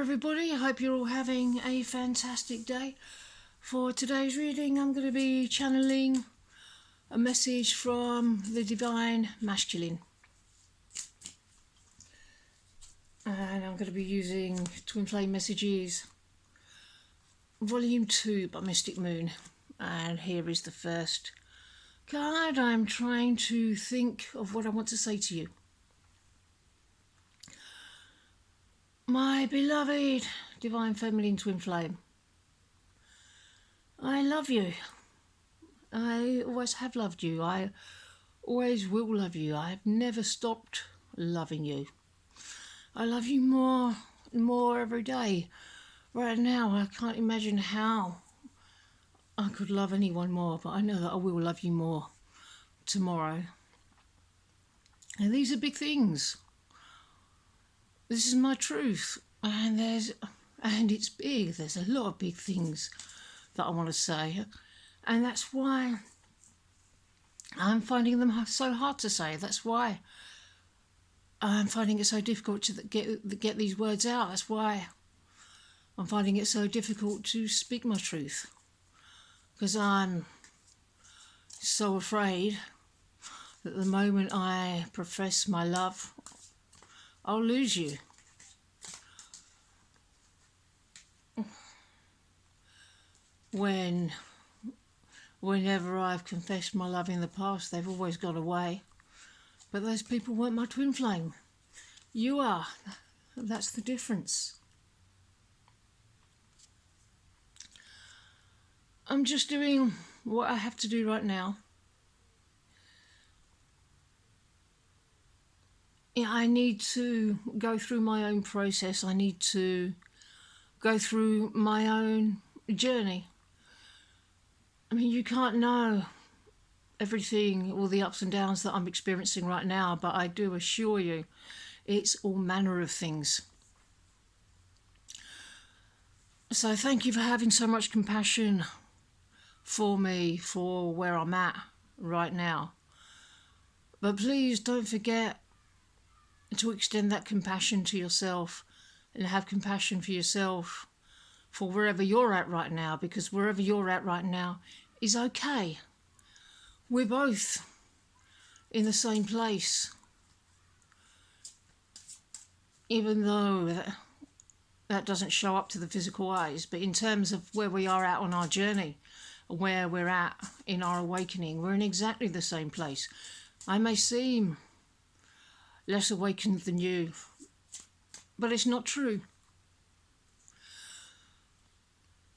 everybody, I hope you're all having a fantastic day. For today's reading, I'm going to be channeling a message from the Divine Masculine. And I'm going to be using Twin Flame Messages, Volume 2 by Mystic Moon. And here is the first card. I'm trying to think of what I want to say to you. My beloved Divine Feminine Twin Flame, I love you. I always have loved you. I always will love you. I have never stopped loving you. I love you more and more every day. Right now, I can't imagine how I could love anyone more, but I know that I will love you more tomorrow. And these are big things. This is my truth, and it's big. There's a lot of big things that I want to say, and that's why I'm finding them so hard to say. That's why I'm finding it so difficult to get these words out. That's why I'm finding it so difficult to speak my truth, because I'm so afraid that the moment I profess my love, I'll lose you. Whenever I've confessed my love in the past, they've always gone away. But those people weren't my twin flame. You are. That's the difference. I'm just doing what I have to do right now. I need to go through my own process. I need to go through my own journey. I mean, you can't know everything, all the ups and downs that I'm experiencing right now, but I do assure you, it's all manner of things. So thank you for having so much compassion for me, for where I'm at right now. But please don't forget to extend that compassion to yourself and have compassion for yourself for wherever you're at right now, because wherever you're at right now is okay. We're both in the same place, even though that doesn't show up to the physical eyes. But in terms of where we are at on our journey, where we're at in our awakening, we're in exactly the same place. I may seem less awakened than you, but it's not true.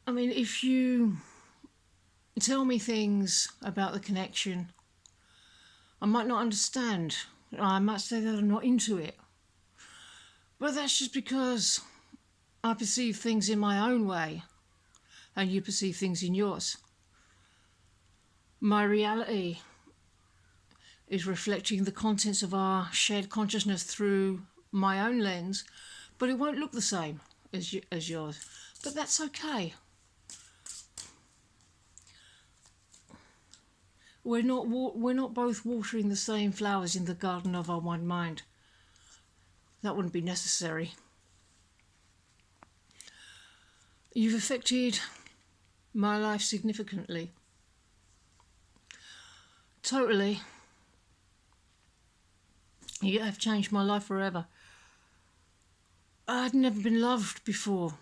I mean, if you tell me things about the connection, I might not understand. I might say that I'm not into it. But that's just because I perceive things in my own way and you perceive things in yours. My reality is reflecting the contents of our shared consciousness through my own lens, but it won't look the same as yours. But that's okay. We're not both watering the same flowers in the garden of our one mind. That wouldn't be necessary. You've affected my life significantly. Totally. You have changed my life forever. I'd never been loved before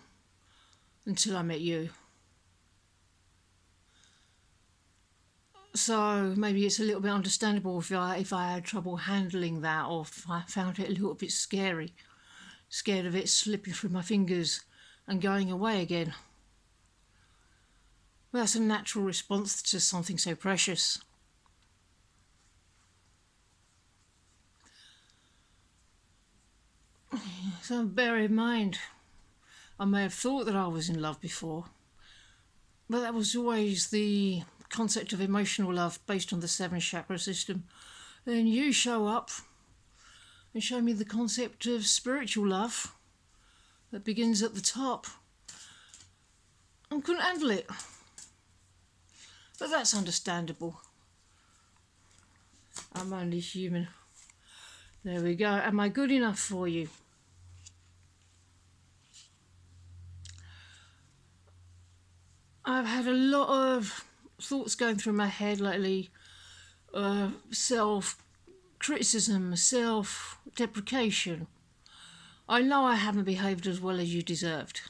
until I met you. So maybe it's a little bit understandable if I had trouble handling that, or if I found it a little bit scary, scared of it slipping through my fingers and going away again. Well, that's a natural response to something so precious. So bear in mind, I may have thought that I was in love before, but that was always the concept of emotional love based on the 7 chakra system. Then you show up and show me the concept of spiritual love that begins at the top. I couldn't handle it. But that's understandable. I'm only human. There we go. Am I good enough for you? I've had a lot of thoughts going through my head lately, self criticism, self deprecation. I know I haven't behaved as well as you deserved.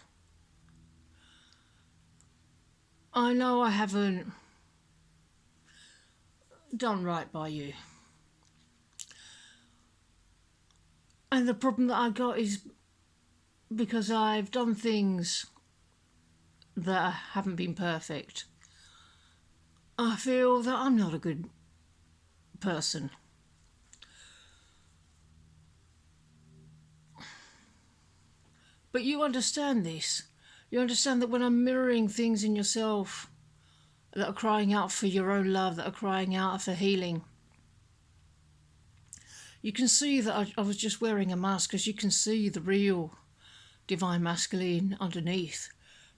I know I haven't done right by you. And the problem that I got is because I've done things that haven't been perfect. I feel that I'm not a good person. But you understand this. You understand that when I'm mirroring things in yourself that are crying out for your own love, that are crying out for healing, you can see that I was just wearing a mask, because you can see the real divine masculine underneath,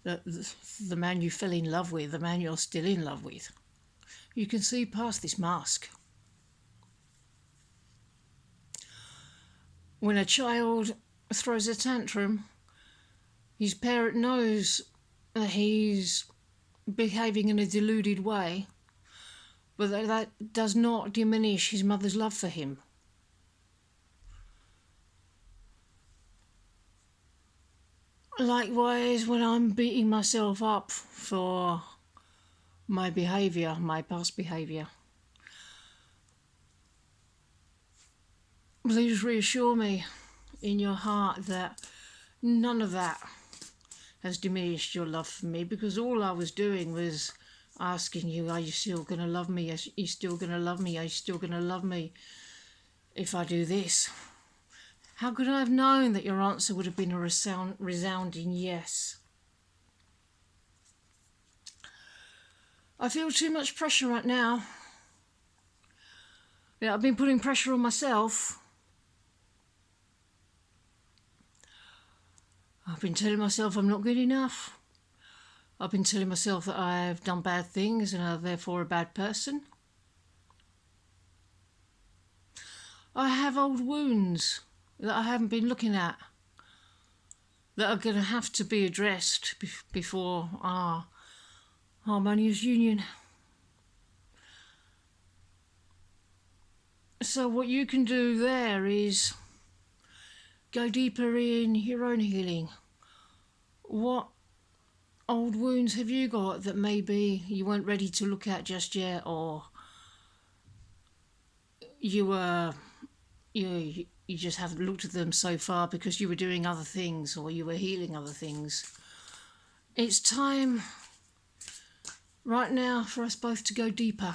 the man you fell in love with, the man you're still in love with. You can see past this mask. When a child throws a tantrum, his parent knows that he's behaving in a deluded way, but that does not diminish his mother's love for him. Likewise, when I'm beating myself up for my behaviour, my past behaviour, please reassure me in your heart that none of that has diminished your love for me, because all I was doing was asking you, are you still going to love me? Are you still going to love me? Are you still going to love me if I do this? How could I have known that your answer would have been a resounding yes? I feel too much pressure right now. Yeah, I've been putting pressure on myself. I've been telling myself I'm not good enough. I've been telling myself that I've done bad things and I'm therefore a bad person. I have old wounds that I haven't been looking at, that are going to have to be addressed before our harmonious union. So what you can do there is go deeper in your own healing. What old wounds have you got that maybe you weren't ready to look at just yet, or you just haven't looked at them so far because you were doing other things or you were healing other things? It's time right now for us both to go deeper.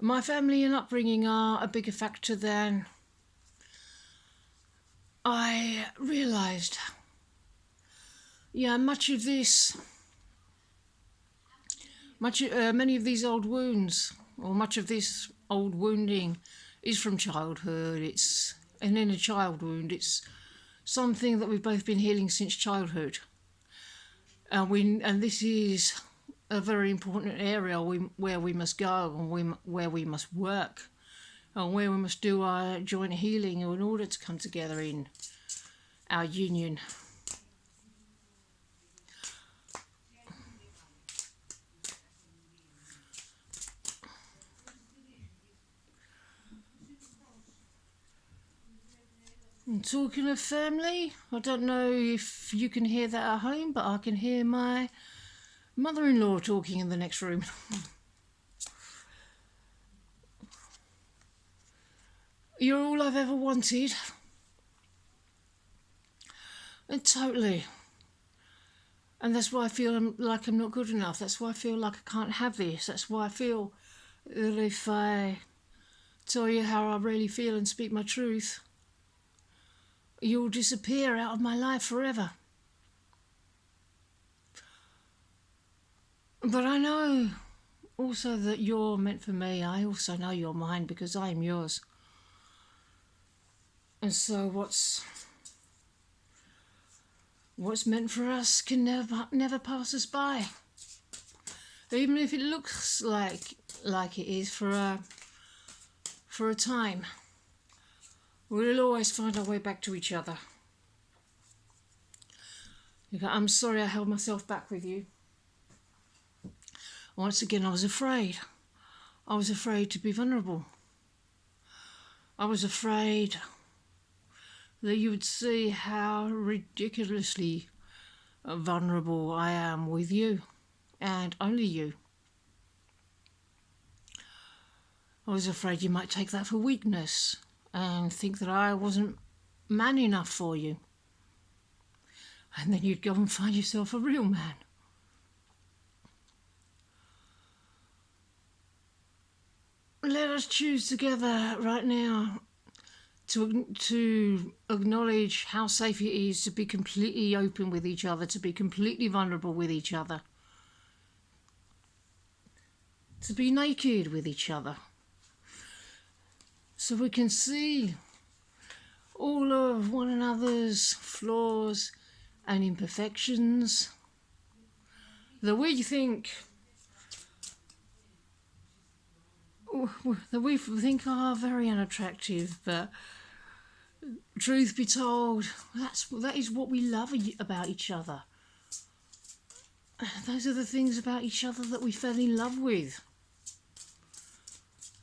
My family and upbringing are a bigger factor than I realised. Yeah, many of these old wounds, or much of this old wounding, is from childhood. It's an inner child wound. It's something that we've both been healing since childhood. And this is a very important area where we must go, and where we must work, and where we must do our joint healing in order to come together in our union. And talking of family, I don't know if you can hear that at home, but I can hear my mother-in-law talking in the next room. You're all I've ever wanted. And totally. And that's why I feel like I'm not good enough. That's why I feel like I can't have this. That's why I feel that if I tell you how I really feel and speak my truth, you'll disappear out of my life forever. But I know also that you're meant for me. I also know you're mine because I am yours. And so what's meant for us can never pass us by. Even if it looks like it is for a time, we'll always find our way back to each other. You go, I'm sorry I held myself back with you. Once again, I was afraid. I was afraid to be vulnerable. I was afraid that you would see how ridiculously vulnerable I am with you, and only you. I was afraid you might take that for weakness and think that I wasn't man enough for you. And then you'd go and find yourself a real man. Let us choose together right now to acknowledge how safe it is to be completely open with each other, to be completely vulnerable with each other, to be naked with each other, so we can see all of one another's flaws and imperfections that we think are very unattractive, but truth be told, that is what we love about each other. Those are the things about each other that we fell in love with.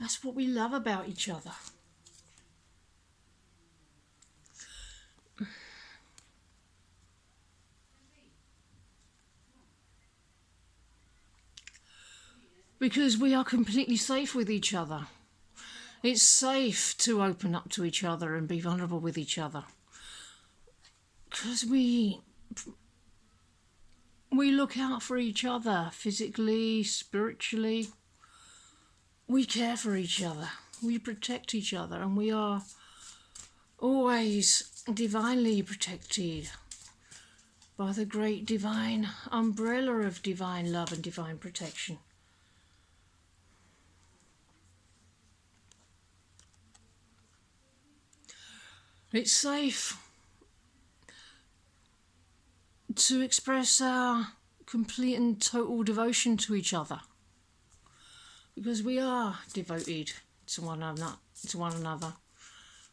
That's what we love about each other. Because we are completely safe with each other. It's safe to open up to each other and be vulnerable with each other. Because we look out for each other physically, spiritually. We care for each other. We protect each other, and we are always divinely protected by the great divine umbrella of divine love and divine protection. It's safe to express our complete and total devotion to each other, because we are devoted to one another.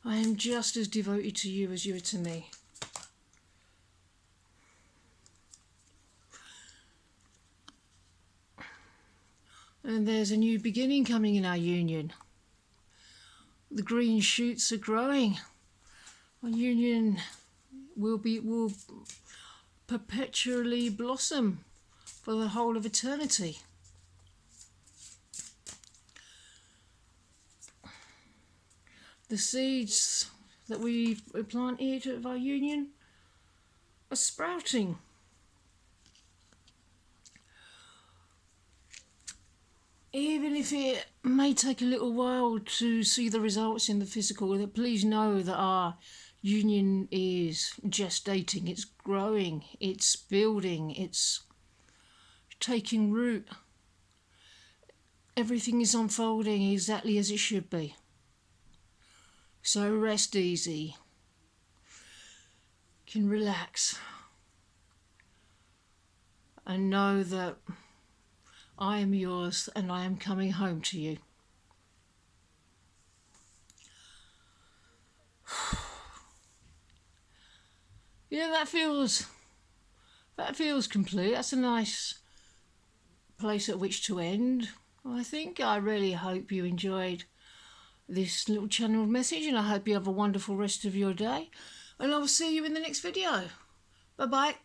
I am just as devoted to you as you are to me. And there's a new beginning coming in our union. The green shoots are growing. Our union will perpetually blossom for the whole of eternity. The seeds that we planted of our union are sprouting. Even if it may take a little while to see the results in the physical, please know that our union is gestating, it's growing, it's building, it's taking root. Everything is unfolding exactly as it should be. So rest easy. You can relax. And know that I am yours and I am coming home to you. Yeah, that feels complete. That's a nice place at which to end. I really hope you enjoyed this little channeled message, and I hope you have a wonderful rest of your day, and I will see you in the next video. Bye bye.